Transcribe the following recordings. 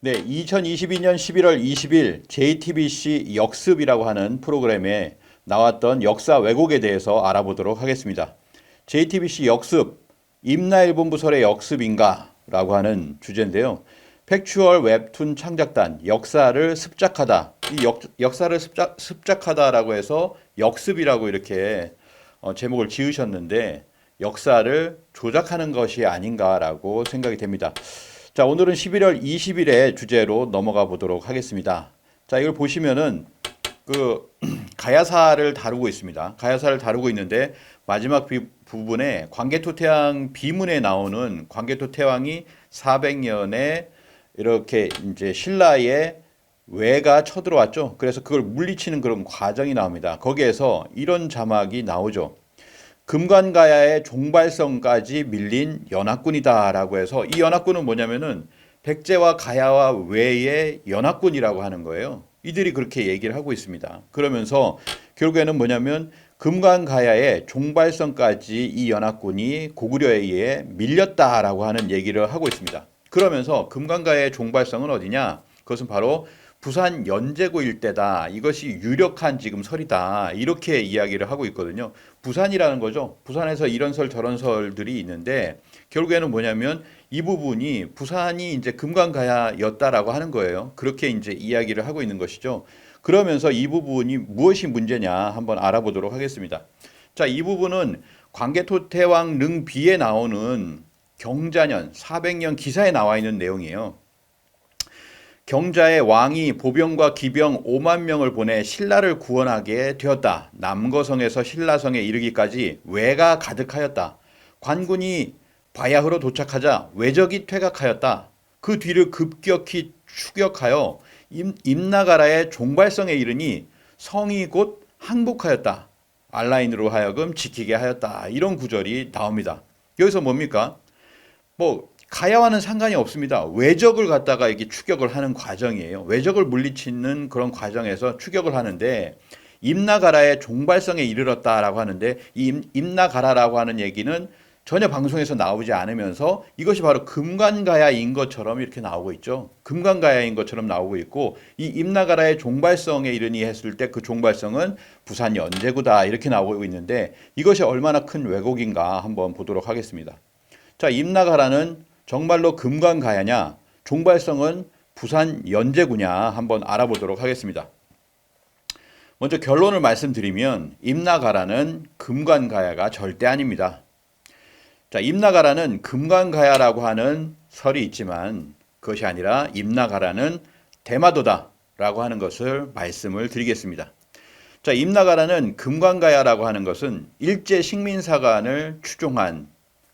네, 2022년 11월 20일 JTBC 역습이라고 하는 프로그램에 나왔던 역사 왜곡에 대해서 알아보도록 하겠습니다. JTBC 역습, 임나일본부설의 역습인가? 라고 하는 주제인데요. 팩추얼 웹툰 창작단, 역사를 습작하다. 이 역사를 습작하다라고 해서 역습이라고 이렇게 제목을 지으셨는데 역사를 조작하는 것이 아닌가라고 생각이 됩니다. 자, 오늘은 11월 20일의 주제로 넘어가 보도록 하겠습니다. 자, 이걸 보시면은 그 가야사를 다루고 있습니다. 가야사를 다루고 있는데 마지막 부분에 광개토태왕 비문에 나오는 광개토태왕이 400년에 이렇게 이제 신라의 왜가 쳐들어왔죠. 그래서 그걸 물리치는 그런 과정이 나옵니다. 거기에서 이런 자막이 나오죠. 금관가야의 종발성까지 밀린 연합군이다라고 해서 이 연합군은 뭐냐면은 백제와 가야와 왜의 연합군이라고 하는 거예요. 이들이 그렇게 얘기를 하고 있습니다. 그러면서 결국에는 뭐냐면 금관가야의 종발성까지 이 연합군이 고구려에 의해 밀렸다라고 하는 얘기를 하고 있습니다. 그러면서 금관가야의 종발성은 어디냐? 그것은 바로 부산 연제고 일대다. 이것이 유력한 지금 설이다. 이렇게 이야기를 하고 있거든요. 부산이라는 거죠. 부산에서 이런 설 저런 설들이 있는데 결국에는 뭐냐면 이 부분이 부산이 이제 금관가야였다라고 하는 거예요. 그렇게 이제 이야기를 하고 있는 것이죠. 그러면서 이 부분이 무엇이 문제냐 한번 알아보도록 하겠습니다. 자, 이 부분은 광개토태왕 릉비에 나오는 경자년 400년 기사에 나와 있는 내용이에요. 경자의 왕이 보병과 기병 5만 명을 보내 신라를 구원하게 되었다. 남거성에서 신라성에 이르기까지 왜가 가득하였다. 관군이 바야흐로 도착하자 왜적이 퇴각하였다. 그 뒤를 급격히 추격하여 임나가라의 종발성에 이르니 성이 곧 항복하였다. 알라인으로 하여금 지키게 하였다. 이런 구절이 나옵니다. 여기서 뭡니까? 뭐 가야와는 상관이 없습니다. 왜적을 갖다가 이게 추격을 하는 과정이에요. 왜적을 물리치는 그런 과정에서 추격을 하는데 임나가라의 종발성에 이르렀다라고 하는데 이 임나가라라고 하는 얘기는 전혀 방송에서 나오지 않으면서 이것이 바로 금관가야인 것처럼 이렇게 나오고 있죠. 금관가야인 것처럼 나오고 있고 이 임나가라의 종발성에 이르니 했을 때 그 종발성은 부산 연제구다 이렇게 나오고 있는데 이것이 얼마나 큰 왜곡인가 한번 보도록 하겠습니다. 자, 임나가라는 정말로 금관가야냐, 종발성은 부산 연제구냐 한번 알아보도록 하겠습니다. 먼저 결론을 말씀드리면 임나가라는 금관가야가 절대 아닙니다. 자, 임나가라는 금관가야라고 하는 설이 있지만 그것이 아니라 임나가라는 대마도다라고 하는 것을 말씀을 드리겠습니다. 자, 임나가라는 금관가야라고 하는 것은 일제 식민사관을 추종한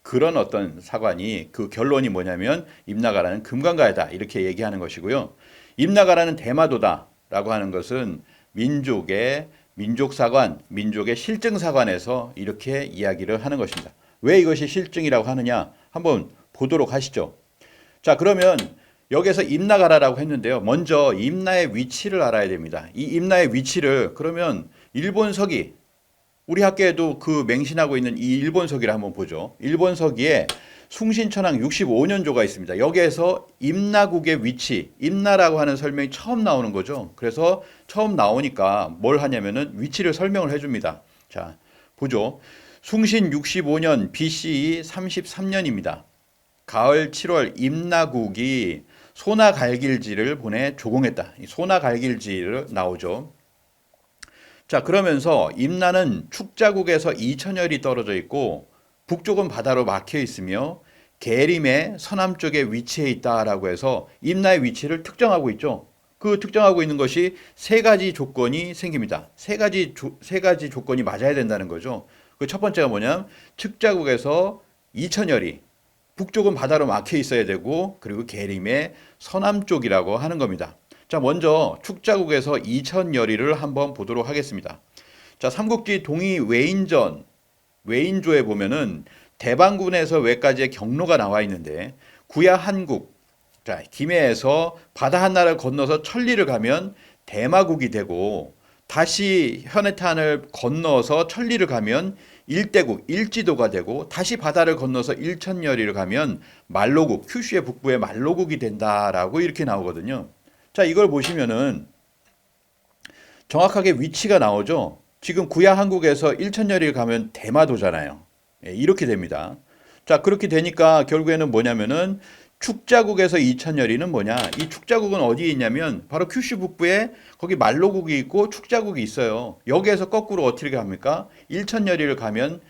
그런 어떤 사관이 그 결론이 뭐냐면 임나가라는 금관가야다 이렇게 얘기하는 것이고요. 임나가라는 대마도다라고 하는 것은 민족의 민족사관, 민족의 실증사관에서 이렇게 이야기를 하는 것입니다. 왜 이것이 실증이라고 하느냐 한번 보도록 하시죠. 자, 그러면 여기서 임나가라라고 했는데요. 먼저 임나의 위치를 알아야 됩니다. 이 임나의 위치를 그러면 일본서기 우리 학교에도 그 맹신하고 있는 이 일본서기를 한번 보죠. 일본서기에 숭신천왕 65년조가 있습니다. 여기에서 임나국의 위치, 임나라고 하는 설명이 처음 나오는 거죠. 그래서 처음 나오니까 뭘 하냐면은 위치를 설명을 해줍니다. 자, 보죠. 숭신 65년 BCE 33년입니다. 가을 7월 임나국이 소나갈길지를 보내 조공했다. 이 소나갈길지를 나오죠. 자, 그러면서 임나는 축자국에서 2천여리 떨어져 있고 북쪽은 바다로 막혀 있으며 계림의 서남쪽에 위치해 있다라고 해서 임나의 위치를 특정하고 있죠. 그 특정하고 있는 것이 세 가지 조건이 생깁니다. 세 가지 조건이 맞아야 된다는 거죠. 그 첫 번째가 뭐냐면 축자국에서 2천여리, 북쪽은 바다로 막혀 있어야 되고 그리고 계림의 서남쪽이라고 하는 겁니다. 자, 먼저 축자국에서 2천여리를 한번 보도록 하겠습니다. 자, 삼국지 동이 외인조에 보면은 대방군에서 외까지의 경로가 나와 있는데 구야 한국, 자, 김해에서 바다 한나를 건너서 천리를 가면 대마국이 되고 다시 현해탄을 건너서 천리를 가면 일대국, 일지도가 되고 다시 바다를 건너서 일천여리를 가면 말로국, 큐슈의 북부의 말로국이 된다라고 이렇게 나오거든요. 자, 이걸 보시면은 정확하게 위치가 나오죠. 지금 구야 한국에서 일천여리를 가면 대마도잖아요. 예, 이렇게 됩니다. 자, 그렇게 되니까 결국에는 뭐냐면은 축자국에서 이천여리는 뭐냐? 이 축자국은 어디에 있냐면 바로 큐슈 북부에 거기 말로국이 있고 축자국이 있어요. 여기에서 거꾸로 어떻게 합니까? 일천여리를 가면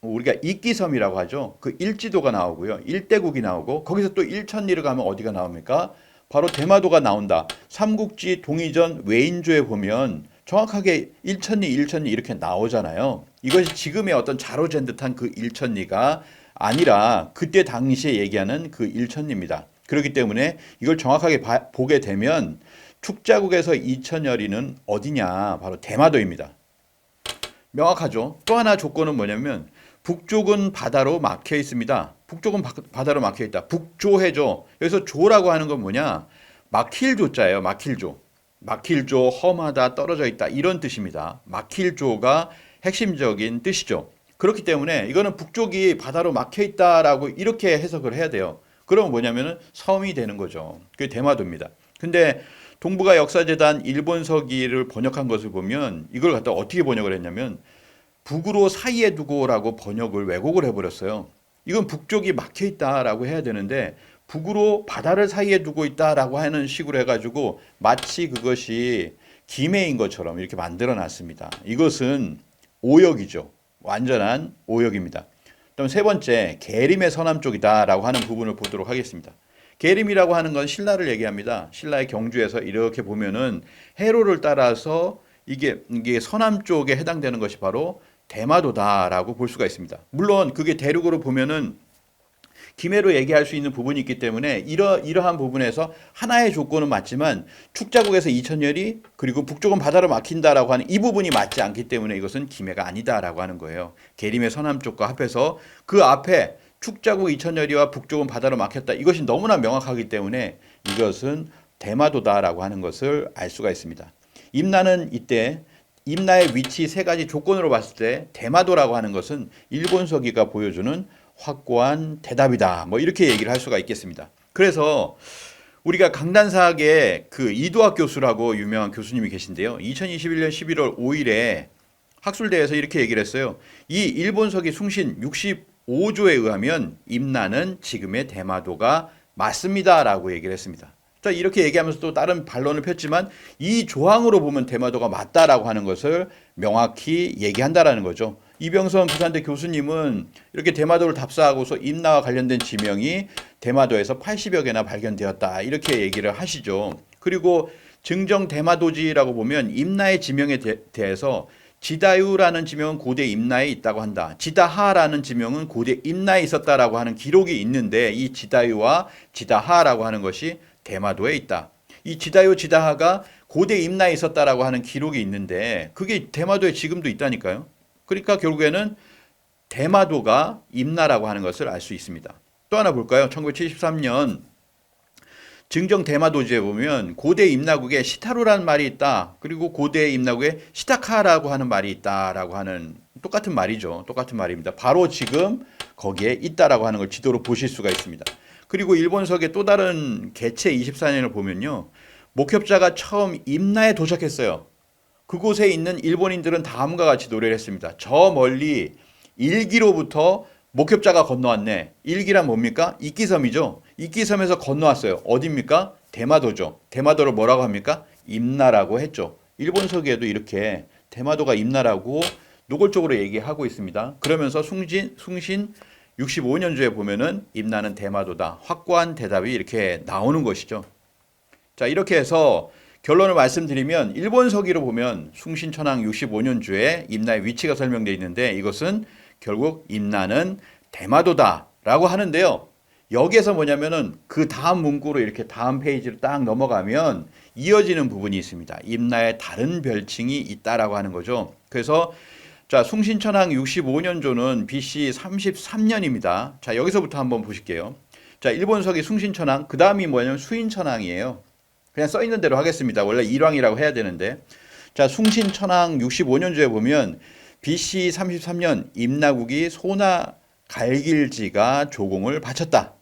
우리가 이끼섬이라고 하죠. 그 일지도가 나오고요. 일대국이 나오고 거기서 또 일천리를 가면 어디가 나옵니까? 바로 대마도가 나온다. 삼국지 동이전 외인조에 보면 정확하게 일천리 이렇게 나오잖아요. 이것이 지금의 어떤 자로잰 듯한 그 일천리가 아니라 그때 당시에 얘기하는 그 일천리입니다. 그렇기 때문에 이걸 정확하게 보게 되면 축자국에서 이천여리는 어디냐? 바로 대마도입니다. 명확하죠. 또 하나 조건은 뭐냐면 북쪽은 바다로 막혀 있습니다. 북쪽은 바다로 막혀 있다. 북조해죠. 여기서 조라고 하는 건 뭐냐? 막힐 조자예요. 막힐 조. 막힐 조, 험하다, 떨어져 있다 이런 뜻입니다. 막힐 조가 핵심적인 뜻이죠. 그렇기 때문에 이거는 북쪽이 바다로 막혀 있다라고 이렇게 해석을 해야 돼요. 그러면 뭐냐면은 섬이 되는 거죠. 그게 대마도입니다. 근데 동북아 역사재단 일본 서기를 번역한 것을 보면 이걸 갖다 어떻게 번역을 했냐면 북으로 사이에 두고라고 번역을 왜곡을 해버렸어요. 이건 북쪽이 막혀 있다라고 해야 되는데 북으로 바다를 사이에 두고 있다라고 하는 식으로 해가지고 마치 그것이 기매인 것처럼 이렇게 만들어 놨습니다. 이것은 오역이죠. 완전한 오역입니다. 그럼 세 번째, 계림의 서남쪽이다라고 하는 부분을 보도록 하겠습니다. 계림이라고 하는 건 신라를 얘기합니다. 신라의 경주에서 이렇게 보면은 해로를 따라서 이게 서남쪽에 해당되는 것이 바로 대마도다라고 볼 수가 있습니다. 물론 그게 대륙으로 보면은 기매로 얘기할 수 있는 부분이 있기 때문에 이러한 부분에서 하나의 조건은 맞지만 축자국에서 이천여리 그리고 북쪽은 바다로 막힌다라고 하는 이 부분이 맞지 않기 때문에 이것은 기매가 아니다라고 하는 거예요. 계림의 서남쪽과 합해서 그 앞에 축자국 이천여리와 북쪽은 바다로 막혔다. 이것이 너무나 명확하기 때문에 이것은 대마도다라고 하는 것을 알 수가 있습니다. 임나는 이때 임나의 위치 세 가지 조건으로 봤을 때 대마도라고 하는 것은 일본 서기가 보여주는 확고한 대답이다. 뭐 이렇게 얘기를 할 수가 있겠습니다. 그래서 우리가 강단사학의 그 이두학 교수라고 유명한 교수님이 계신데요. 2021년 11월 5일에 학술대에서 이렇게 얘기를 했어요. 이 일본서기 숭신 65조에 의하면 임나는 지금의 대마도가 맞습니다라고 얘기를 했습니다. 자, 이렇게 얘기하면서 또 다른 반론을 폈지만 이 조항으로 보면 대마도가 맞다라고 하는 것을 명확히 얘기한다라는 거죠. 이병선 부산대 교수님은 이렇게 대마도를 답사하고서 임나와 관련된 지명이 대마도에서 80여 개나 발견되었다 이렇게 얘기를 하시죠. 그리고 증정 대마도지라고 보면 임나의 지명에 대해서 지다유라는 지명은 고대 임나에 있다고 한다. 지다하라는 지명은 고대 임나에 있었다라고 하는 기록이 있는데 이 지다유와 지다하라고 하는 것이 대마도에 있다. 이 지다유 지다하가 고대 임나에 있었다라고 하는 기록이 있는데 그게 대마도에 지금도 있다니까요. 그러니까 결국에는 대마도가 임나라고 하는 것을 알 수 있습니다. 또 하나 볼까요? 1973년 증정 대마도지에 보면 고대 임나국에 시타루라는 말이 있다. 그리고 고대 임나국에 시타카라고 하는 말이 있다라고 하는 똑같은 말이죠. 똑같은 말입니다. 바로 지금 거기에 있다라고 하는 걸 지도로 보실 수가 있습니다. 그리고 일본석의 또 다른 개체 24년을 보면요. 목협자가 처음 임나에 도착했어요. 그곳에 있는 일본인들은 다음과 같이 노래를 했습니다. 저 멀리 일기로부터 목협자가 건너왔네. 일기란 뭡니까? 이끼섬이죠. 이끼섬에서 건너왔어요. 어디입니까? 대마도죠. 대마도를 뭐라고 합니까? 임나라고 했죠. 일본 서기에도 이렇게 대마도가 임나라고 노골적으로 얘기하고 있습니다. 그러면서 숭신 65년조에 보면은 임나는 대마도다. 확고한 대답이 이렇게 나오는 것이죠. 자, 이렇게 해서 결론을 말씀드리면 일본 서기로 보면 숭신천황 65년조에 임나의 위치가 설명되어 있는데 이것은 결국 임나는 대마도다라고 하는데요. 여기에서 뭐냐면은 그 다음 문구로 이렇게 다음 페이지로 딱 넘어가면 이어지는 부분이 있습니다. 임나의 다른 별칭이 있다라고 하는 거죠. 그래서 자, 숭신천황 65년조는 BC 33년입니다. 자, 여기서부터 한번 보실게요. 자, 일본 서기 숭신천황, 그 다음이 뭐냐면 수인천황이에요. 그냥 써 있는 대로 하겠습니다. 원래 일왕이라고 해야 되는데. 자, 숭신천황 65년조에 보면 BC 33년 임나국이 소나 갈길지가 조공을 바쳤다.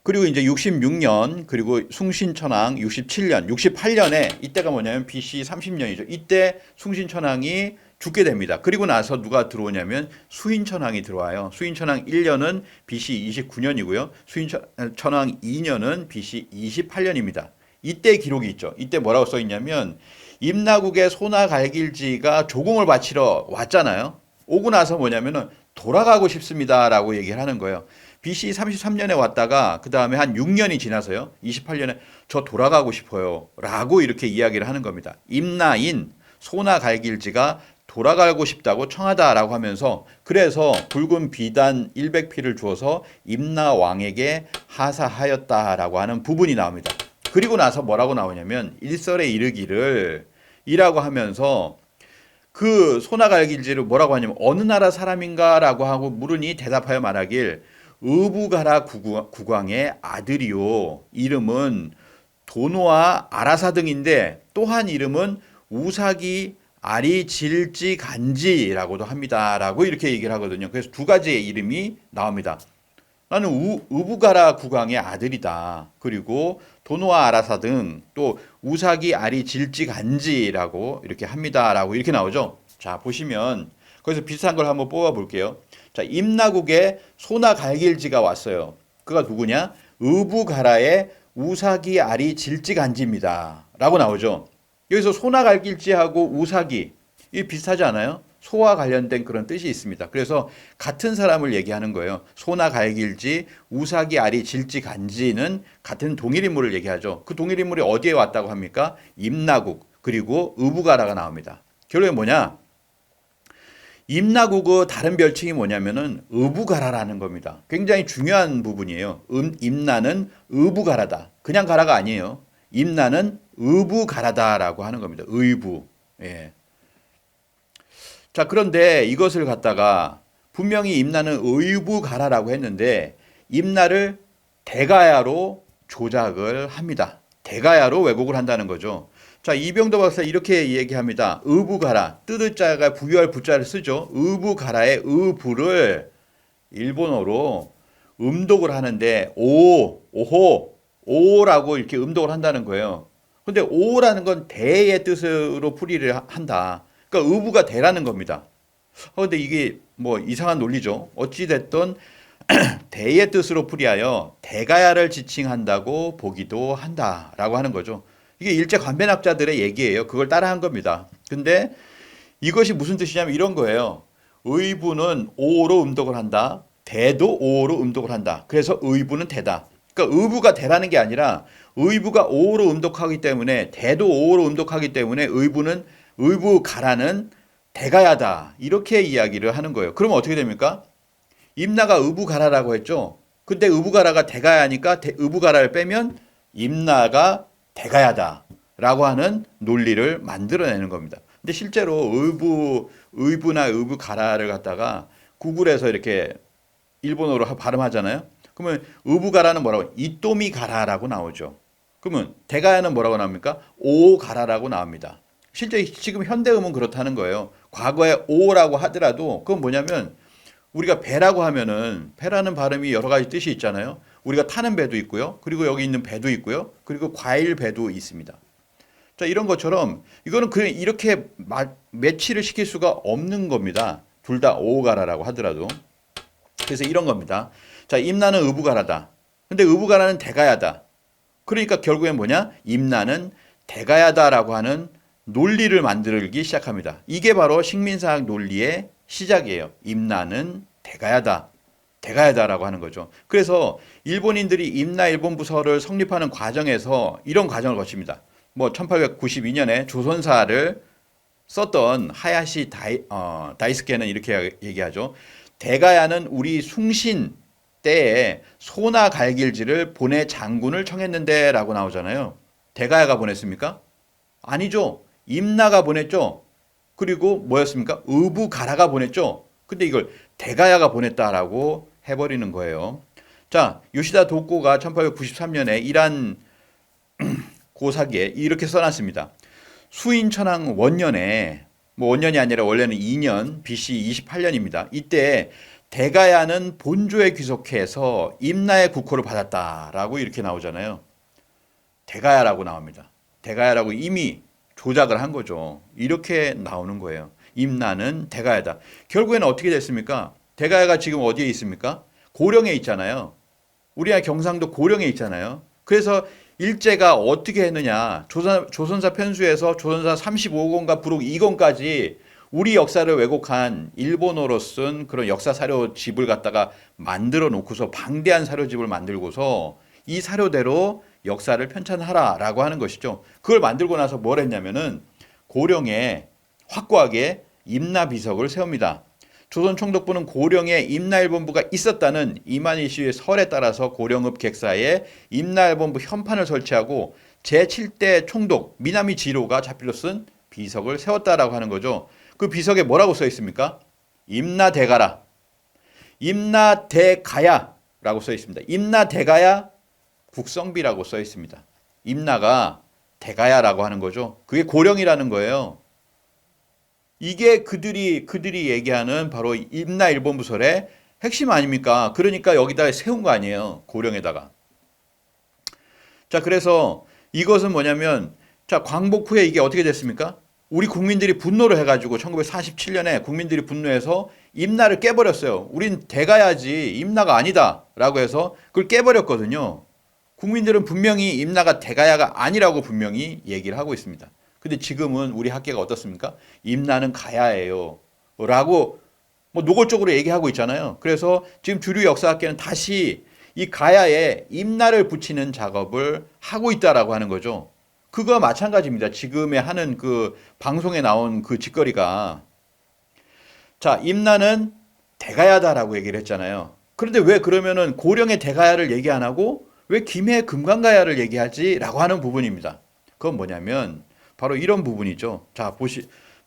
그리고 이제 66년 그리고 숭신천왕 67년, 68년에 이때가 뭐냐면 BC 30년이죠. 이때 숭신천왕이 죽게 됩니다. 그리고 나서 누가 들어오냐면 수인천왕이 들어와요. 수인천왕 1년은 BC 29년이고요. 수인천왕 2년은 BC 28년입니다. 이때 기록이 있죠. 이때 뭐라고 써 있냐면 임나국의 소나 갈길지가 조공을 바치러 왔잖아요. 오고 나서 뭐냐면은 돌아가고 싶습니다라고 얘기를 하는 거예요. BC 33년에 왔다가 그 다음에 한 6년이 지나서요. 28년에 저 돌아가고 싶어요. 라고 이렇게 이야기를 하는 겁니다. 임나인 소나 갈길지가 돌아가고 싶다고 청하다라고 하면서 그래서 붉은 비단 100피를 주어서 임나 왕에게 하사하였다라고 하는 부분이 나옵니다. 그리고 나서 뭐라고 나오냐면 일설에 이르기를 이라고 하면서 그 소나 갈길지를 뭐라고 하냐면 어느 나라 사람인가라고 하고 물으니 대답하여 말하길 의부가라 국왕의 아들이요 이름은 도노아 아라사 등인데 또한 이름은 우사기 아리질지 간지라고도 합니다라고 이렇게 얘기를 하거든요. 그래서 두 가지의 이름이 나옵니다. 나는 의부가라 국왕의 아들이다. 그리고 도노아 아라사 등 또 우사기 아리 질지 간지라고 이렇게 합니다라고 이렇게 나오죠. 자 보시면 거기서 비슷한 걸 한번 뽑아 볼게요. 자 임나국에 소나 갈길지가 왔어요. 그가 누구냐? 의부가라의 우사기 아리 질지 간지입니다. 라고 나오죠. 여기서 소나 갈길지하고 우사기 이 비슷하지 않아요? 소와 관련된 그런 뜻이 있습니다. 그래서 같은 사람을 얘기하는 거예요. 소나 갈길지, 우사기 아리 질지 간지는 같은 동일인물을 얘기하죠. 그 동일인물이 어디에 왔다고 합니까? 임나국 그리고 의부가라가 나옵니다. 결론이 뭐냐? 임나국의 다른 별칭이 뭐냐면은 의부가라라는 겁니다. 굉장히 중요한 부분이에요. 임나는 의부가라다. 그냥 가라가 아니에요. 임나는 의부가라다라고 하는 겁니다. 의부. 예. 자, 그런데 이것을 갖다가 분명히 임나는 의부가라라고 했는데 임나를 대가야로 조작을 합니다. 대가야로 왜곡을 한다는 거죠. 자, 이병도 박사 이렇게 얘기합니다. 의부가라, 뜯을 자가 부유할 부자를 쓰죠. 의부가라의 의부를 일본어로 음독을 하는데 오호, 오라고 이렇게 음독을 한다는 거예요. 근데 오라는 건 대의 뜻으로 풀이를 한다. 그러니까 의부가 대라는 겁니다. 근데 이게 뭐 이상한 논리죠. 어찌됐든 대의 뜻으로 풀이하여 대가야를 지칭한다고 보기도 한다라고 하는 거죠. 이게 일제 관변학자들의 얘기예요. 그걸 따라한 겁니다. 근데 이것이 무슨 뜻이냐면 이런 거예요. 의부는 오로 음독을 한다. 대도 오로 음독을 한다. 그래서 의부는 대다. 그러니까 의부가 대라는 게 아니라 의부가 오로 음독하기 때문에 대도 오로 음독하기 때문에 의부가라는 대가야다. 이렇게 이야기를 하는 거예요. 그러면 어떻게 됩니까? 임나가 의부가라라고 했죠. 근데 의부가라가 대가야니까 의부가라를 빼면 임나가 대가야다라고 하는 논리를 만들어내는 겁니다. 근데 실제로 의부나 의부가라를 갖다가 구글에서 이렇게 일본어로 발음하잖아요. 그러면 의부가라는 뭐라고? 이토미가라라고 나오죠. 그러면 대가야는 뭐라고 나옵니까? 오가라라고 나옵니다. 실제 지금 현대음은 그렇다는 거예요. 과거에 오라고 하더라도 그건 뭐냐면 우리가 배라고 하면은 배라는 발음이 여러 가지 뜻이 있잖아요. 우리가 타는 배도 있고요. 그리고 여기 있는 배도 있고요. 그리고 과일 배도 있습니다. 자, 이런 것처럼 이거는 그냥 이렇게 매치를 시킬 수가 없는 겁니다. 둘 다 오가라라고 하더라도. 그래서 이런 겁니다. 자, 임나는 의부가라다. 근데 의부가라는 대가야다. 그러니까 결국엔 뭐냐? 임나는 대가야다라고 하는 논리를 만들기 시작합니다. 이게 바로 식민사학 논리의 시작이에요. 임나는 대가야다라고 하는 거죠. 그래서 일본인들이 임나 일본 부서를 성립하는 과정에서 이런 과정을 거칩니다. 뭐 1892년에 조선사를 썼던 하야시 다이스케는 이렇게 얘기하죠. 대가야는 우리 숭신 때에 소나 갈길지를 보내 장군을 청했는데 라고 나오잖아요. 대가야가 보냈습니까? 아니죠. 임나가 보냈죠. 그리고 뭐였습니까? 의부가라가 보냈죠. 근데 이걸 대가야가 보냈다라고 해버리는 거예요. 자, 요시다 도코가 1893년에 이란 고사기에 이렇게 써놨습니다. 수인천왕 원년에 뭐 5년이 아니라 원래는 2년 BC 28년입니다. 이때 대가야는 본조에 귀속해서 임나의 국호를 받았다라고 이렇게 나오잖아요. 대가야라고 나옵니다. 대가야라고 이미 조작을 한 거죠. 이렇게 나오는 거예요. 임나는 대가야다. 결국에는 어떻게 됐습니까? 대가야가 지금 어디에 있습니까? 고령에 있잖아요. 우리나라 경상도 고령에 있잖아요. 그래서 일제가 어떻게 했느냐. 조선사 편수에서 조선사 35권과 부록 2권까지 우리 역사를 왜곡한 일본어로 쓴 그런 역사 사료집을 갖다가 만들어 놓고서 방대한 사료집을 만들고서 이 사료대로 역사를 편찬하라라고 하는 것이죠. 그걸 만들고 나서 뭘 했냐면은 고령에 확고하게 임나비석을 세웁니다. 조선 총독부는 고령에 임나일본부가 있었다는 이만희 씨의 설에 따라서 고령읍 객사에 임나일본부 현판을 설치하고 제7대 총독 미나미 지로가 자필로 쓴 비석을 세웠다라고 하는 거죠. 그 비석에 뭐라고 써 있습니까? 임나대가라. 임나대가야라고 써 있습니다. 임나대가야 국성비라고 써 있습니다. 임나가 대가야라고 하는 거죠. 그게 고령이라는 거예요. 이게 그들이 얘기하는 바로 임나일본부설의 핵심 아닙니까? 그러니까 여기다 세운 거 아니에요. 고령에다가. 자, 그래서 이것은 뭐냐면, 자, 광복 후에 이게 어떻게 됐습니까? 우리 국민들이 분노를 해가지고 1947년에 국민들이 분노해서 임나를 깨버렸어요. 우린 대가야지 임나가 아니다 라고 해서 그걸 깨버렸거든요. 국민들은 분명히 임나가 대가야가 아니라고 분명히 얘기를 하고 있습니다. 근데 지금은 우리 학계가 어떻습니까? 임나는 가야예요 라고 뭐 노골적으로 얘기하고 있잖아요. 그래서 지금 주류 역사학계는 다시 이 가야에 임나를 붙이는 작업을 하고 있다라고 하는 거죠. 그거와 마찬가지입니다. 지금에 하는 그 방송에 나온 그 짓거리가. 자, 임나는 대가야다라고 얘기를 했잖아요. 그런데 왜 그러면은 고령의 대가야를 얘기 안 하고 왜 김해 금관가야를 얘기하지? 라고 하는 부분입니다. 그건 뭐냐면 바로 이런 부분이죠. 자,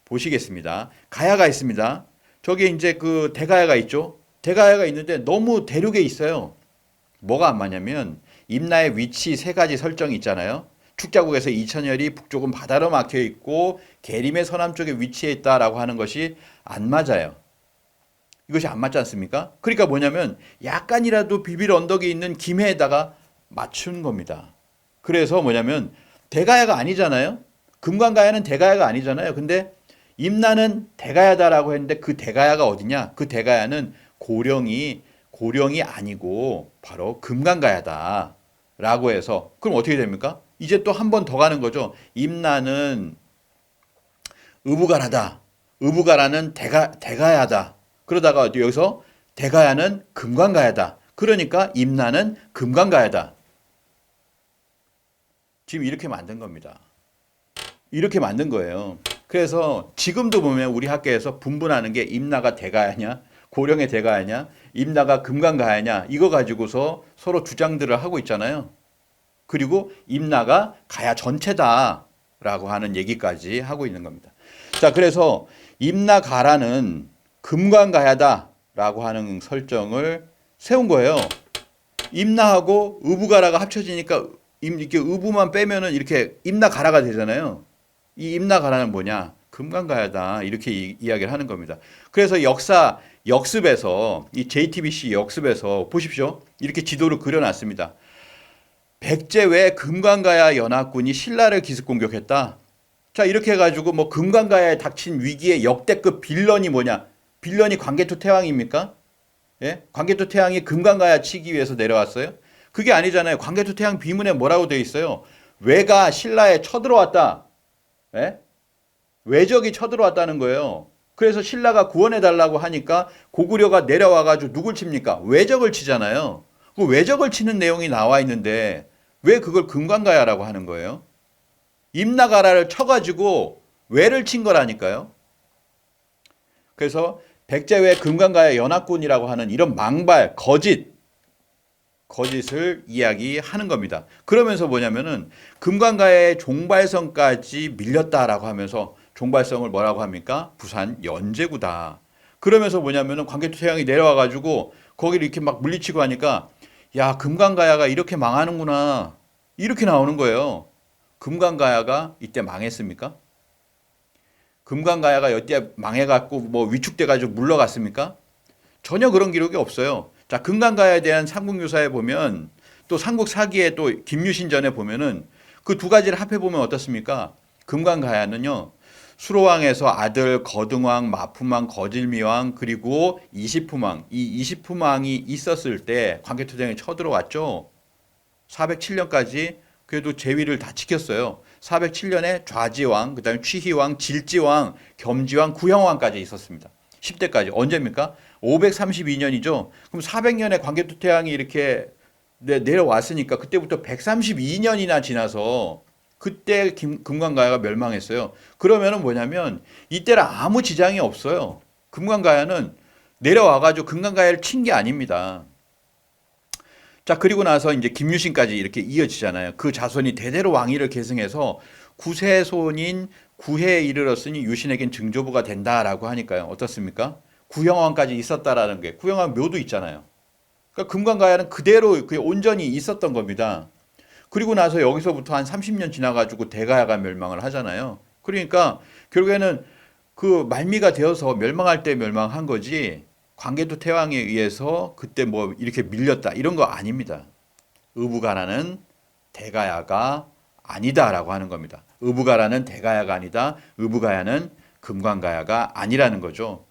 보시겠습니다. 가야가 있습니다. 저기 이제 그 대가야가 있죠. 대가야가 있는데 너무 대륙에 있어요. 뭐가 안 맞냐면 임나의 위치 세 가지 설정이 있잖아요. 축자국에서 이천열이 북쪽은 바다로 막혀 있고 계림의 서남 쪽에 위치해 있다라고 하는 것이 안 맞아요. 이것이 안 맞지 않습니까? 그러니까 뭐냐면 약간이라도 비빌 언덕이 있는 김해에다가 맞춘 겁니다. 그래서 뭐냐면 대가야가 아니잖아요. 금관가야는 대가야가 아니잖아요. 근데 임나는 대가야다라고 했는데 그 대가야가 어디냐? 그 대가야는 고령이 아니고 바로 금관가야다라고 해서 그럼 어떻게 됩니까? 이제 또 한 번 더 가는 거죠. 임나는 의부가라다. 의부가라는 대가야다. 그러다가 여기서 대가야는 금관가야다. 그러니까 임나는 금관가야다. 지금 이렇게 만든 겁니다. 이렇게 만든 거예요. 그래서 지금도 보면 우리 학교에서 분분하는 게 임나가 대가야냐, 고령의 대가야냐, 임나가 금관가야냐 이거 가지고서 서로 주장들을 하고 있잖아요. 그리고 임나가 가야 전체다라고 하는 얘기까지 하고 있는 겁니다. 자, 그래서 임나가라는 금관가야다라고 하는 설정을 세운 거예요. 임나하고 의부가라가 합쳐지니까 이렇게 의부만 빼면은 이렇게 임나가라가 되잖아요. 이 임나가라는 뭐냐? 금관가야다. 이렇게 이야기를 하는 겁니다. 그래서 역사 역습에서 이 JTBC 역습에서 보십시오. 이렇게 지도를 그려놨습니다. 백제외 금관가야 연합군이 신라를 기습 공격했다. 자, 이렇게 해가지고 뭐 금관가야에 닥친 위기의 역대급 빌런이 뭐냐? 빌런이 광개토 태왕입니까? 예? 광개토 태왕이 금관가야 치기 위해서 내려왔어요? 그게 아니잖아요. 광개토 태왕 비문에 뭐라고 되어 있어요? 외가 신라에 쳐들어왔다. 예? 외적이 쳐들어왔다는 거예요. 그래서 신라가 구원해달라고 하니까 고구려가 내려와가지고 누굴 칩니까? 외적을 치잖아요. 그 외적을 치는 내용이 나와 있는데 왜 그걸 금관가야라고 하는 거예요? 임나가라를 쳐가지고 외를 친 거라니까요. 그래서 백제외 금관가야 연합군이라고 하는 이런 망발, 거짓을 이야기하는 겁니다. 그러면서 뭐냐면은 금관가야의 종발성까지 밀렸다라고 하면서 종발성을 뭐라고 합니까? 부산 연제구다. 그러면서 뭐냐면은 광개토 태양이 내려와가지고 거기를 이렇게 막 물리치고 하니까 야, 금관가야가 이렇게 망하는구나. 이렇게 나오는 거예요. 금관가야가 이때 망했습니까? 금강가야가 여태 망해갖고 뭐 위축돼가지고 물러갔습니까? 전혀 그런 기록이 없어요. 자, 금강가야에 대한 삼국유사에 보면 또 삼국사기에 또 김유신 전에 보면은 그 두 가지를 합해보면 어떻습니까? 금강가야는요, 수로왕에서 아들 거등왕, 마품왕, 거질미왕 그리고 이시품왕, 이 이시품왕이 있었을 때 광개토대왕이 쳐들어왔죠. 407년까지 그래도 제위를 다 지켰어요. 407년에 좌지왕, 그다음에 취희왕, 질지왕, 겸지왕, 구형왕까지 있었습니다. 10대까지 언제입니까? 532년이죠. 그럼 400년에 광개토대왕이 이렇게 내려왔으니까 그때부터 132년이나 지나서 그때 금강가야가 멸망했어요. 그러면은 뭐냐면 이때는 아무 지장이 없어요. 금강가야는 내려와가지고 금강가야를 친 게 아닙니다. 자, 그리고 나서 이제 김유신까지 이렇게 이어지잖아요. 그 자손이 대대로 왕위를 계승해서 구세손인 구해에 이르렀으니 유신에겐 증조부가 된다라고 하니까요. 어떻습니까? 구형왕까지 있었다라는 게 구형왕 묘도 있잖아요. 그러니까 금강가야는 그대로 그 온전히 있었던 겁니다. 그리고 나서 여기서부터 한 30년 지나가지고 대가야가 멸망을 하잖아요. 그러니까 결국에는 그 말미가 되어서 멸망할 때 멸망한 거지 광개토 태왕에 의해서 그때 뭐 이렇게 밀렸다 이런 거 아닙니다. 의부가라는 대가야가 아니다라고 하는 겁니다. 의부가라는 대가야가 아니다. 의부가야는 금강가야가 아니라는 거죠.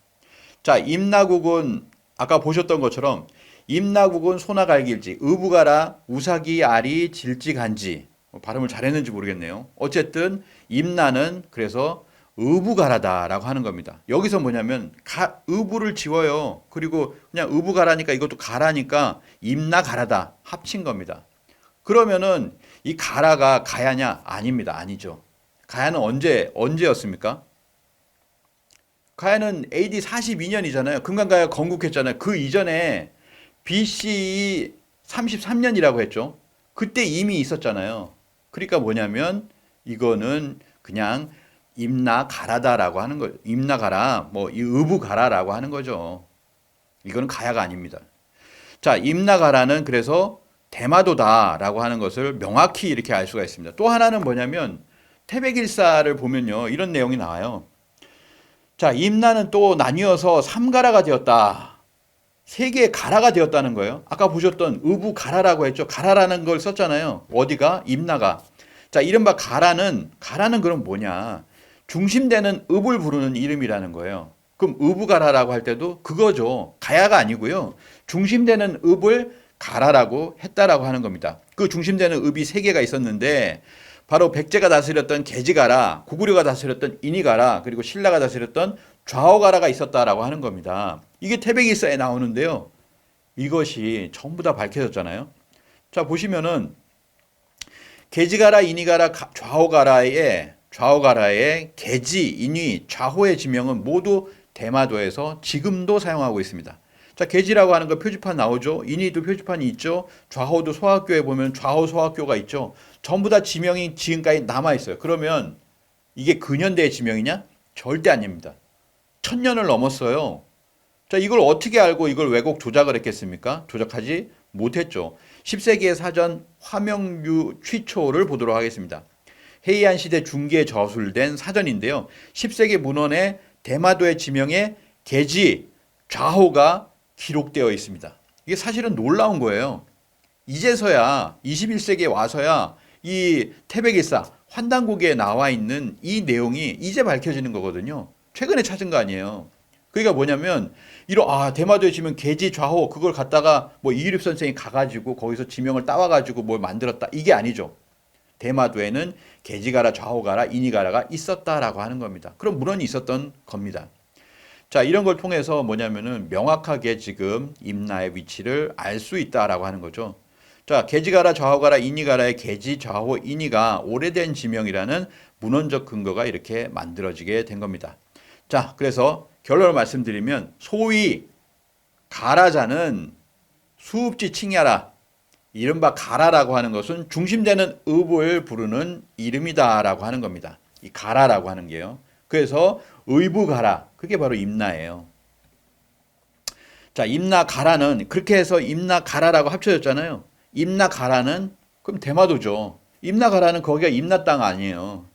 자, 임나국은 아까 보셨던 것처럼 임나국은 소나갈길지, 의부가라, 우사기, 아리, 질지간지. 발음을 잘했는지 모르겠네요. 어쨌든 임나는 그래서 의부가라다라고 하는 겁니다. 여기서 뭐냐면 의부를 지워요. 그리고 그냥 의부가라니까 이것도 가라니까 임나가라다 합친 겁니다. 그러면은 이 가라가 가야냐? 아닙니다. 아니죠. 가야는 언제였습니까? 가야는 AD 42년이잖아요. 금강가야 건국했잖아요. 그 이전에 BCE 33년이라고 했죠. 그때 이미 있었잖아요. 그러니까 뭐냐면 이거는 그냥 임나가라다라고 하는 거, 임나가라, 뭐 이 의부가라라고 하는 거죠. 이거는 가야가 아닙니다. 자, 임나가라는 그래서 대마도다라고 하는 것을 명확히 이렇게 알 수가 있습니다. 또 하나는 뭐냐면 태백일사를 보면요, 이런 내용이 나와요. 자, 임나는 또 나뉘어서 삼가라가 되었다. 세 개의 가라가 되었다는 거예요. 아까 보셨던 의부가라라고 했죠. 가라라는 걸 썼잖아요. 어디가? 임나가. 자, 이른바 가라는 그럼 뭐냐? 중심되는 읍을 부르는 이름이라는 거예요. 그럼 의부가라라고 할 때도 그거죠. 가야가 아니고요. 중심되는 읍을 가라라고 했다라고 하는 겁니다. 그 중심되는 읍이 세 개가 있었는데 바로 백제가 다스렸던 계지가라, 고구려가 다스렸던 인이가라, 그리고 신라가 다스렸던 좌우가라가 있었다라고 하는 겁니다. 이게 태백일사에 나오는데요. 이것이 전부 다 밝혀졌잖아요. 자, 보시면은 계지가라, 인이가라, 좌우가라의 계지, 인이, 좌호의 지명은 모두 대마도에서 지금도 사용하고 있습니다. 자, 계지라고 하는 거 표지판 나오죠. 인이도 표지판이 있죠. 좌호도 소학교에 보면 좌호 소학교가 있죠. 전부 다 지명이 지금까지 남아 있어요. 그러면 이게 근현대의 지명이냐? 절대 아닙니다. 1000년을 넘었어요. 자, 이걸 어떻게 알고 이걸 왜곡 조작을 했겠습니까? 조작하지 못했죠. 10세기의 사전 화명류 취초를 보도록 하겠습니다. 해이안 시대 중기에 저술된 사전인데요. 10세기 문헌에 대마도의 지명에 계지, 좌호가 기록되어 있습니다. 이게 사실은 놀라운 거예요. 이제서야 21세기에 와서야 이 태백일사 환단고기에 나와 있는 이 내용이 이제 밝혀지는 거거든요. 최근에 찾은 거 아니에요. 그러니까 뭐냐면 대마도에 지명 계지 좌호 그걸 갖다가 뭐 이일엽 선생이 가가지고 거기서 지명을 따와가지고 뭘 만들었다 이게 아니죠. 대마도에는 계지가라, 좌호가라, 인이가라가 있었다라고 하는 겁니다. 그럼 문헌이 있었던 겁니다. 자, 이런 걸 통해서 뭐냐면은 명확하게 지금 임나의 위치를 알 수 있다라고 하는 거죠. 자, 계지가라, 좌호가라, 인이가라의 계지, 좌호, 인이가 오래된 지명이라는 문헌적 근거가 이렇게 만들어지게 된 겁니다. 자, 그래서 결론을 말씀드리면 소위 가라자는 수읍지 칭야라, 이른바 가라라고 하는 것은 중심되는 읍을 부르는 이름이다라고 하는 겁니다. 이 가라라고 하는 게요. 그래서 의부가라, 그게 바로 임나예요. 자, 임나가라는 그렇게 해서 임나가라라고 합쳐졌잖아요. 임나가라는 그럼 대마도죠. 임나가라는 거기가 임나 땅 아니에요.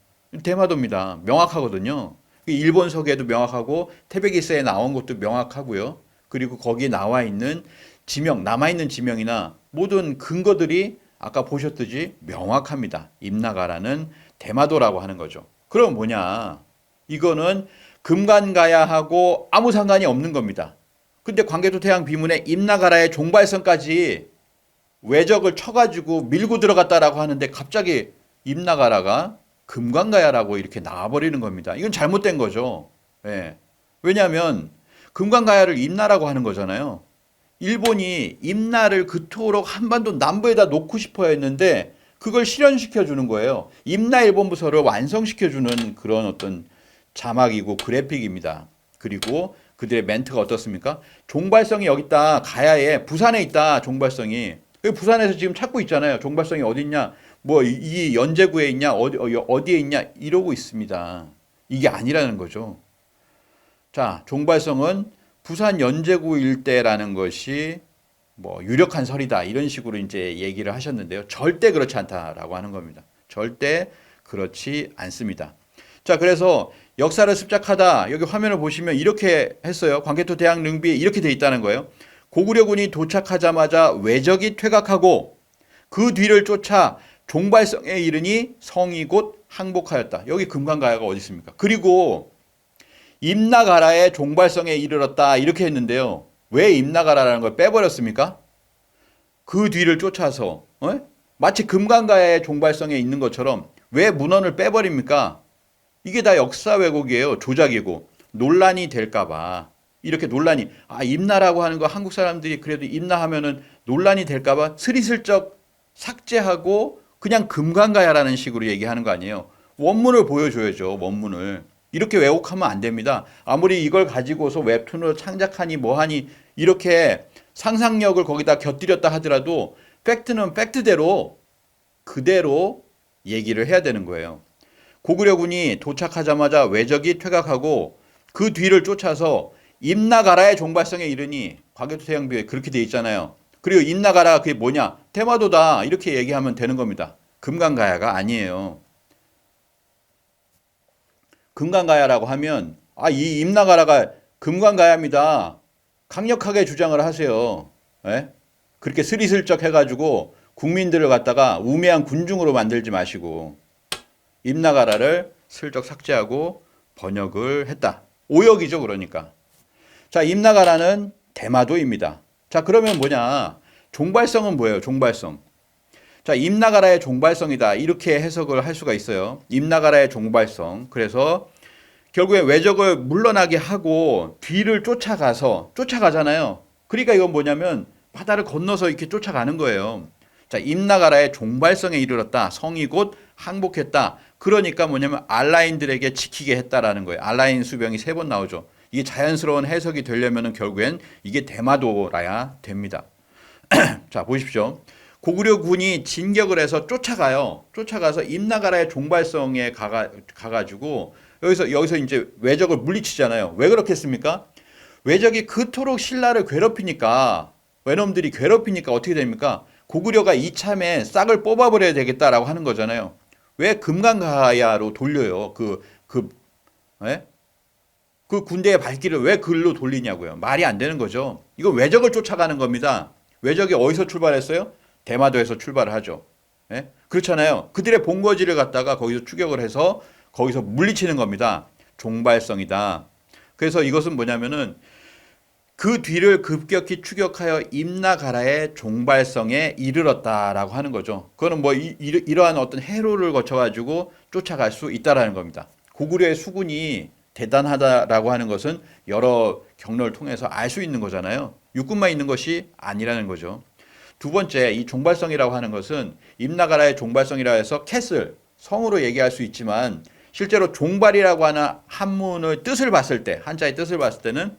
대마도입니다. 명확하거든요. 일본서계도 명확하고 태백일서에 나온 것도 명확하고요. 그리고 거기에 나와 있는 지명, 남아있는 지명이나 모든 근거들이 아까 보셨듯이 명확합니다. 임나가라는 대마도라고 하는 거죠. 그럼 뭐냐? 이거는 금관가야하고 아무 상관이 없는 겁니다. 근데 광개토대왕 비문에 임나가라의 종발성까지 외적을 쳐가지고 밀고 들어갔다라고 하는데 갑자기 임나가라가 금관가야라고 이렇게 나와버리는 겁니다. 이건 잘못된 거죠. 예. 왜냐하면 금관가야를 임나라고 하는 거잖아요. 일본이 임나를 그토록 한반도 남부에다 놓고 싶어 했는데 그걸 실현시켜 주는 거예요. 임나 일본부서를 완성시켜 주는 그런 어떤 자막이고 그래픽입니다. 그리고 그들의 멘트가 어떻습니까? 종발성이 여기 있다. 가야에 부산에 있다. 종발성이. 부산에서 지금 찾고 있잖아요. 종발성이 어디 있냐? 뭐 이 연제구에 있냐? 어디에 있냐? 이러고 있습니다. 이게 아니라는 거죠. 자, 종발성은 부산 연제구 일대라는 것이 뭐 유력한 설이다. 이런 식으로 이제 얘기를 하셨는데요. 절대 그렇지 않다라고 하는 겁니다. 절대 그렇지 않습니다. 자, 그래서 역사를 습작하다. 여기 화면을 보시면 이렇게 했어요. 광개토대왕 능비에 이렇게 돼 있다는 거예요. 고구려군이 도착하자마자 외적이 퇴각하고 그 뒤를 쫓아 종발성에 이르니 성이 곧 항복하였다. 여기 금관가야가 어디 있습니까? 그리고 임나가라의 종발성에 이르렀다. 이렇게 했는데요. 왜 임나가라라는 걸 빼버렸습니까? 그 뒤를 쫓아서 마치 금관가야의 종발성에 있는 것처럼 왜 문헌을 빼버립니까? 이게 다 역사 왜곡이에요. 조작이고 논란이 될까봐 이렇게 논란이 임나라고 하는 거 한국 사람들이 그래도 임나하면은 논란이 될까봐 스리슬쩍 삭제하고 그냥 금관가야라는 식으로 얘기하는 거 아니에요. 원문을 보여줘야죠. 원문을. 이렇게 왜곡하면 안 됩니다. 아무리 이걸 가지고서 웹툰으로 창작하니 뭐하니 이렇게 상상력을 거기다 곁들였다 하더라도 팩트는 팩트대로 그대로 얘기를 해야 되는 거예요. 고구려군이 도착하자마자 외적이 퇴각하고 그 뒤를 쫓아서 임나가라의 종발성에 이르니 광개토대왕비에 그렇게 돼 있잖아요. 그리고 임나가라 그게 뭐냐? 대마도다 이렇게 얘기하면 되는 겁니다. 금관가야가 아니에요. 금관가야라고 하면 이 임나가라가 금관가야입니다. 강력하게 주장을 하세요. 예? 그렇게 스리슬쩍 해가지고 국민들을 갖다가 우매한 군중으로 만들지 마시고 임나가라를 슬쩍 삭제하고 번역을 했다. 오역이죠, 그러니까. 자, 임나가라는 대마도입니다. 자, 그러면 뭐냐? 종발성은 뭐예요? 종발성. 자, 임나가라의 종발성이다. 이렇게 해석을 할 수가 있어요. 임나가라의 종발성. 그래서 결국에 외적을 물러나게 하고 뒤를 쫓아가잖아요. 그러니까 이건 뭐냐면 바다를 건너서 이렇게 쫓아가는 거예요. 자, 임나가라의 종발성에 이르렀다. 성이 곧 항복했다. 그러니까 뭐냐면 알라인들에게 지키게 했다라는 거예요. 알라인 수병이 3번 나오죠. 이게 자연스러운 해석이 되려면 결국엔 이게 대마도라야 됩니다. 자, 보십시오. 고구려군이 진격을 해서 쫓아가요. 쫓아가서 임나가라의 종발성에 가가지고 여기서 이제 외적을 물리치잖아요. 왜 그렇게 했습니까? 외적이 그토록 신라를 괴롭히니까 외놈들이 괴롭히니까 어떻게 됩니까? 고구려가 이참에 싹을 뽑아버려야 되겠다라고 하는 거잖아요. 왜 금강가야로 돌려요? 그 군대의 발길을 왜 글로 돌리냐고요. 말이 안 되는 거죠. 이거 외적을 쫓아가는 겁니다. 외적이 어디서 출발했어요? 대마도에서 출발을 하죠. 예? 그렇잖아요. 그들의 본거지를 갖다가 거기서 추격을 해서 거기서 물리치는 겁니다. 종발성이다. 그래서 이것은 뭐냐면은 그 뒤를 급격히 추격하여 임나가라의 종발성에 이르렀다라고 하는 거죠. 그거는 뭐 이러한 어떤 해로를 거쳐가지고 쫓아갈 수 있다라는 겁니다. 고구려의 수군이 대단하다라고 하는 것은 여러 경로를 통해서 알 수 있는 거잖아요. 육군만 있는 것이 아니라는 거죠. 두 번째, 이 종발성이라고 하는 것은 임나가라의 종발성이라 해서 캐슬, 성으로 얘기할 수 있지만 실제로 종발이라고 하는 한문의 뜻을 봤을 때, 한자의 뜻을 봤을 때는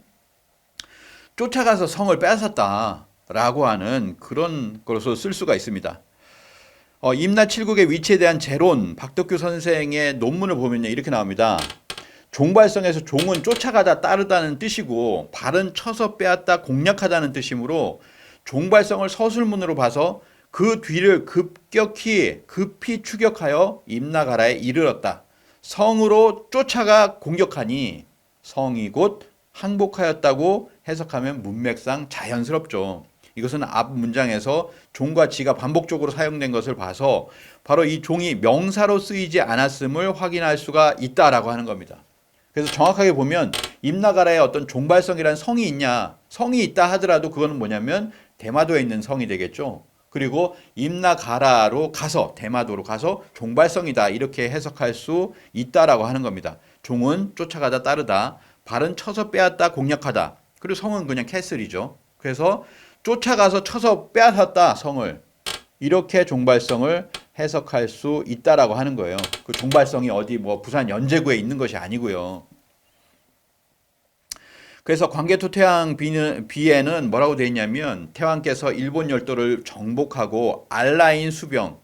쫓아가서 성을 뺏었다라고 하는 그런 것으로 쓸 수가 있습니다. 임나 칠국의 위치에 대한 재론, 박덕규 선생의 논문을 보면 이렇게 나옵니다. 종발성에서 종은 쫓아가다 따르다는 뜻이고 발은 쳐서 빼앗다 공략하다는 뜻이므로 종발성을 서술문으로 봐서 그 뒤를 급히 추격하여 임나가라에 이르렀다. 성으로 쫓아가 공격하니 성이 곧 항복하였다고 해석하면 문맥상 자연스럽죠. 이것은 앞 문장에서 종과 지가 반복적으로 사용된 것을 봐서 바로 이 종이 명사로 쓰이지 않았음을 확인할 수가 있다라고 하는 겁니다. 그래서 정확하게 보면 임나가라에 어떤 종발성이라는 성이 있냐, 성이 있다 하더라도 그거는 뭐냐면 대마도에 있는 성이 되겠죠. 그리고 임나가라로 가서 대마도로 가서 종발성이다 이렇게 해석할 수 있다라고 하는 겁니다. 종은 쫓아가다 따르다, 발은 쳐서 빼앗다 공략하다, 그리고 성은 그냥 캐슬이죠. 그래서 쫓아가서 쳐서 빼앗았다 성을, 이렇게 종발성을 해석할 수 있다라고 하는 거예요. 그 종발성이 어디 뭐 부산 연제구에 있는 것이 아니고요. 그래서 광개토 태왕 비에는 뭐라고 되어 있냐면 태왕께서 일본 열도를 정복하고 알라인 수병,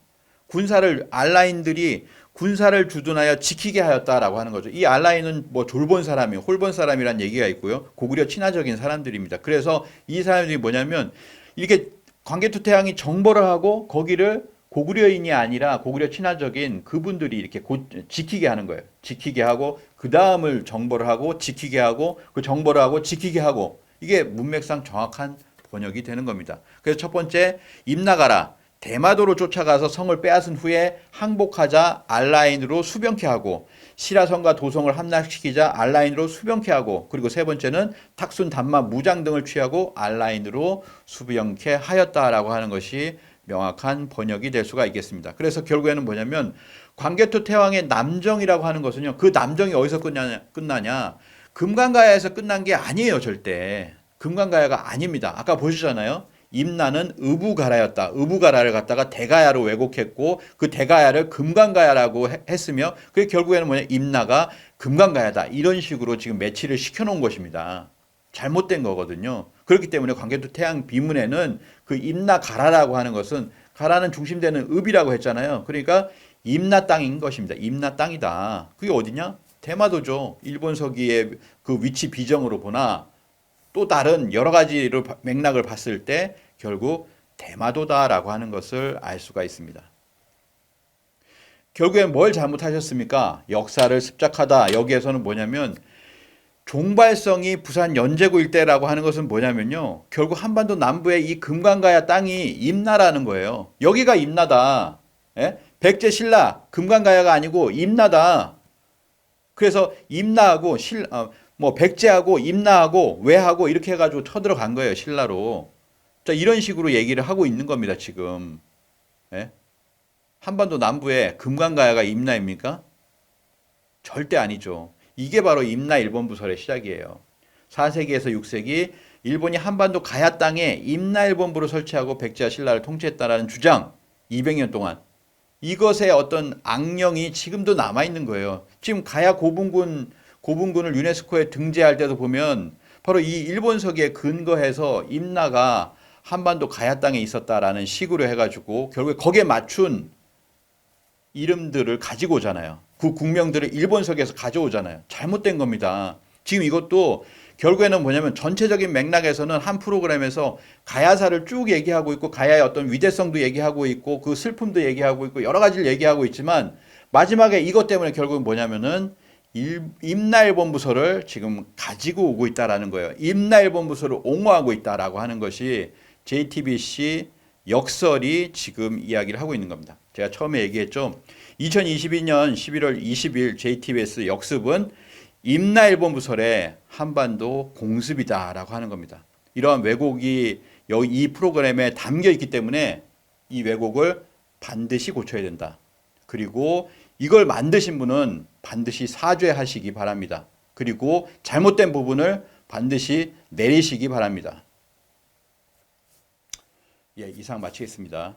알라인들이 군사를 주둔하여 지키게 하였다라고 하는 거죠. 이 알라인은 뭐 졸본 사람이, 홀본 사람이란 얘기가 있고요. 고구려 친화적인 사람들입니다. 그래서 이 사람들이 뭐냐면 이렇게 광개토 태왕이 정벌을 하고 거기를 고구려인이 아니라 고구려 친화적인 그분들이 이렇게 지키게 하는 거예요. 지키게 하고 그 다음을 정벌을 하고 지키게 하고 그 정벌을 하고 지키게 하고, 이게 문맥상 정확한 번역이 되는 겁니다. 그래서 첫 번째, 임나가라 대마도로 쫓아가서 성을 빼앗은 후에 항복하자 알라인으로 수병케 하고, 시라성과 도성을 함락시키자 알라인으로 수병케 하고, 그리고 세 번째는 탁순, 단마, 무장 등을 취하고 알라인으로 수병케 하였다라고 하는 것이 명확한 번역이 될 수가 있겠습니다. 그래서 결국에는 뭐냐면 광개토 태왕의 남정이라고 하는 것은요, 그 남정이 어디서 끝나냐? 금강가야에서 끝난 게 아니에요. 절대 금강가야가 아닙니다. 아까 보셨잖아요. 임나는 의부가라였다. 의부가라를 갖다가 대가야로 왜곡했고 그 대가야를 금강가야라고 했으며, 그게 결국에는 뭐냐, 임나가 금강가야다, 이런 식으로 지금 매치를 시켜놓은 것입니다. 잘못된 거거든요. 그렇기 때문에 광개토 태왕 비문에는 그 임나가라라고 하는 것은, 가라는 중심되는 읍이라고 했잖아요. 그러니까 임나 땅인 것입니다. 임나 땅이다. 그게 어디냐? 대마도죠. 일본 서기의 그 위치 비정으로 보나 또 다른 여러 가지로 맥락을 봤을 때 결국 대마도다라고 하는 것을 알 수가 있습니다. 결국엔 뭘 잘못하셨습니까? 역사를 습작하다. 여기에서는 뭐냐면 종발성이 부산 연제구 일대라고 하는 것은 뭐냐면요, 결국 한반도 남부의 이 금강가야 땅이 임나라는 거예요. 여기가 임나다. 예? 백제 신라 금강가야가 아니고 임나다. 그래서 임나하고 백제하고 임나하고 외하고 이렇게 해가지고 쳐들어간 거예요, 신라로. 자, 이런 식으로 얘기를 하고 있는 겁니다, 지금. 예? 한반도 남부에 금강가야가 임나입니까? 절대 아니죠. 이게 바로 임나 일본부설의 시작이에요. 4세기에서 6세기 일본이 한반도 가야 땅에 임나 일본부를 설치하고 백제와 신라를 통치했다라는 주장, 200년 동안. 이것의 어떤 악령이 지금도 남아있는 거예요. 지금 가야 고분군을 유네스코에 등재할 때도 보면 바로 이 일본서기에 근거해서 임나가 한반도 가야 땅에 있었다라는 식으로 해가지고 결국에 거기에 맞춘 이름들을 가지고 오잖아요. 그 국명들을 일본서기에서 가져오잖아요. 잘못된 겁니다. 지금 이것도 결국에는 뭐냐면 전체적인 맥락에서는 한 프로그램에서 가야사를 쭉 얘기하고 있고 가야의 어떤 위대성도 얘기하고 있고 그 슬픔도 얘기하고 있고 여러 가지를 얘기하고 있지만, 마지막에 이것 때문에 결국은 뭐냐면은 임나일본부설을 지금 가지고 오고 있다라는 거예요. 임나일본부설을 옹호하고 있다라고 하는 것이 JTBC 역설이 지금 이야기를 하고 있는 겁니다. 제가 처음에 얘기했죠. 2022년 11월 20일 JTBS 역습은 임나일본부설의 한반도 공습이다라고 하는 겁니다. 이러한 왜곡이 이 프로그램에 담겨 있기 때문에 이 왜곡을 반드시 고쳐야 된다. 그리고 이걸 만드신 분은 반드시 사죄하시기 바랍니다. 그리고 잘못된 부분을 반드시 내리시기 바랍니다. 예, 이상 마치겠습니다.